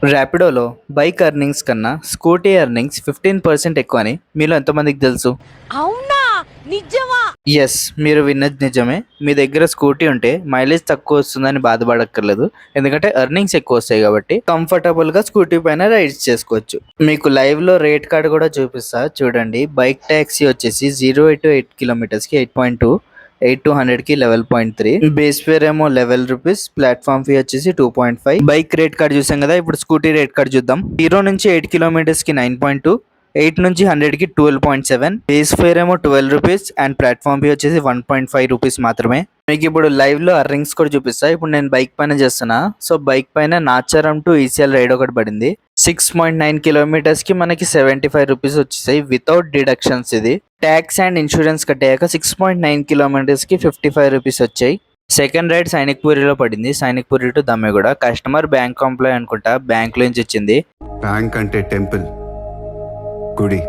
ర్యాపిడోలో bike earnings కన్నా scooty earnings 15% ఎక్కువ అని మీలో ఎంతమందికి తెలుసు? అవునా? నిజమా? ఎస్, మీరు విన్నది నిజమే. మీ దగ్గర స్కూటీ ఉంటే మైలేజ్ తక్కువ వస్తుందని బాధపడక్కర్లేదు. ఎందుకంటే ఎర్నింగ్స్ ఎక్కువ వస్తాయి కాబట్టి కంఫర్టబుల్గా స్కూటీ పైన రైడ్స్ చేసుకోవచ్చు. మీకు లైవ్లో రేట్ కార్డ్ కూడా చూపిస్తా చూడండి. బైక్ ట్యాక్సీ వచ్చేసి 0 to 8 kilometers కి 8.2, 8 to 100కి 11.3, బేస్ ఫేర్ ఏమో 11 రూపీస్, ప్లాట్ఫామ్ ఫీ వచ్చేసి 2.5. బైక్ రేట్ కార్డ్ చూసాం కదా, ఇప్పుడు స్కూటీ రేట్ కార్డ్ చూద్దాం. 0 నుంచి 8 kilometers కి 9.2, 8 నుంచి 100కి 12.7, బేస్ ఫేర్ ఏమో 12 రూపీస్ అండ్ ప్లాట్ఫామ్ ఫీ వచ్చేసి 1.5 రూపీస్ మాత్రమే. మీకు ఇప్పుడు లైవ్ లో రింగ్స్ కూడా చూపిస్తా. ఇప్పుడు నేను బైక్ పైన చేస్తున్నా. సో బైక్ పైన నాచారం టు ఈసీఎల్ రైడ్ ఒకటి పడింది. 6.9 kilometers కి మనకి 75 రూపీస్ వచ్చేసాయి వితౌట్ డిడక్షన్స్. ఇది ట్యాక్స్ అండ్ ఇన్సూరెన్స్ కట్టాక 6.9 kilometers కి 55 రూపీస్ వచ్చాయి. సెకండ్ రైడ్ సైనిక్పూరిలో పడింది. Sainikpuri to Dammaiguda. Customer bank employee అనుకుంటా, బ్యాంక్ నుంచి వచ్చింది. బ్యాంక్ అంటే టెంపుల్, గుడి.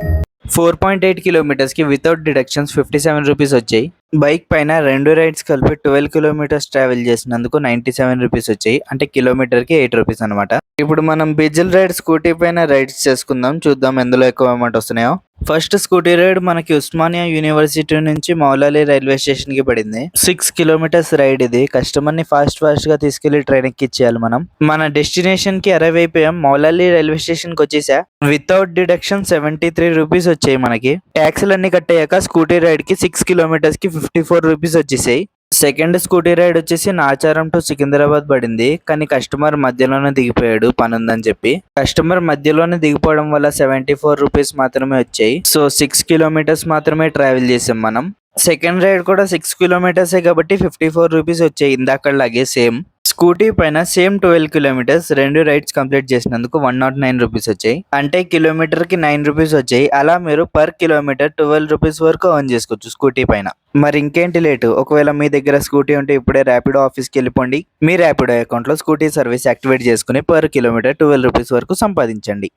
4.8 kilometers కి వితౌట్ డిడక్షన్స్ 57 రూపీస్ వచ్చాయి. బైక్ పైన రెండు రైడ్స్ కలిపి 12 kilometers ట్రావెల్ చేసినందుకు 97 రూపీస్ వచ్చాయి. అంటే కిలోమీటర్కి 8 రూపీస్ అనమాట. ఇప్పుడు మనం డీజిల్ రైడ్ స్కూటీ పైన రైడ్స్ చేసుకుందాం. చూద్దాం ఎందులో ఎక్కువ అమౌంట్ వస్తున్నాయో. ఫస్ట్ స్కూటీ రైడ్ మనకి ఉస్మానియా యూనివర్సిటీ నుంచి మౌలాలి రైల్వే స్టేషన్ కి పడింది. 6 kilometers రైడ్ ఇది. కస్టమర్ ని ఫాస్ట్ గా తీసుకెళ్లి ట్రైన్ ఎక్కిచ్చేయాలి మనం. మన డెస్టినేషన్ కి అరైవ్ అయిపోయాం. మౌలాలి రైల్వే స్టేషన్ కి వచ్చేసా. వితౌట్ డిడక్షన్ 73 రూపీస్ వచ్చాయి మనకి. ట్యాక్సీలు అన్ని కట్టయ్యాక స్కూటీ రైడ్ కి 6 kilometers కి 54 రూపీస్ వచ్చేసాయి. సెకండ్ స్కూటీ రైడ్ వచ్చేసి నాచారం టు సికింద్రాబాద్ పడింది. కానీ కస్టమర్ మధ్యలోనే దిగిపోయాడు, పని ఉందని చెప్పి. కస్టమర్ మధ్యలోనే దిగిపోవడం వల్ల 74 రూపీస్ మాత్రమే వచ్చాయి. సో 6 kilometers మాత్రమే ట్రావెల్ చేసాం మనం. సెకండ్ రైడ్ కూడా 6 kilometers కాబట్టి 54 రూపీస్ వచ్చాయి. ఇందాకలాగే సేమ్. స్కూటీ పైన సేమ్ 12 kilometers రెండు రైడ్స్ కంప్లీట్ చేసినందుకు 109 రూపీస్ వచ్చాయి. అంటే కిలోమీటర్ కి 9 రూపీస్ వచ్చాయి. అలా మీరు పర్ కిలోమీటర్ 12 రూపీస్ వరకు ఎర్న్ చేసుకోవచ్చు స్కూటీ పైన. మరి ఇంకేంటి లేటు? ఒకవేళ మీ దగ్గర స్కూటీ ఉంటే ఇప్పుడే ర్యాపిడో ఆఫీస్కి వెళ్ళిపోండి. మీ ర్యాపిడో అకౌంట్లో స్కూటీ సర్వీస్ యాక్టివేట్ చేసుకుని పర్ కిలోమీటర్ 12 రూపీస్ వరకు సంపాదించండి.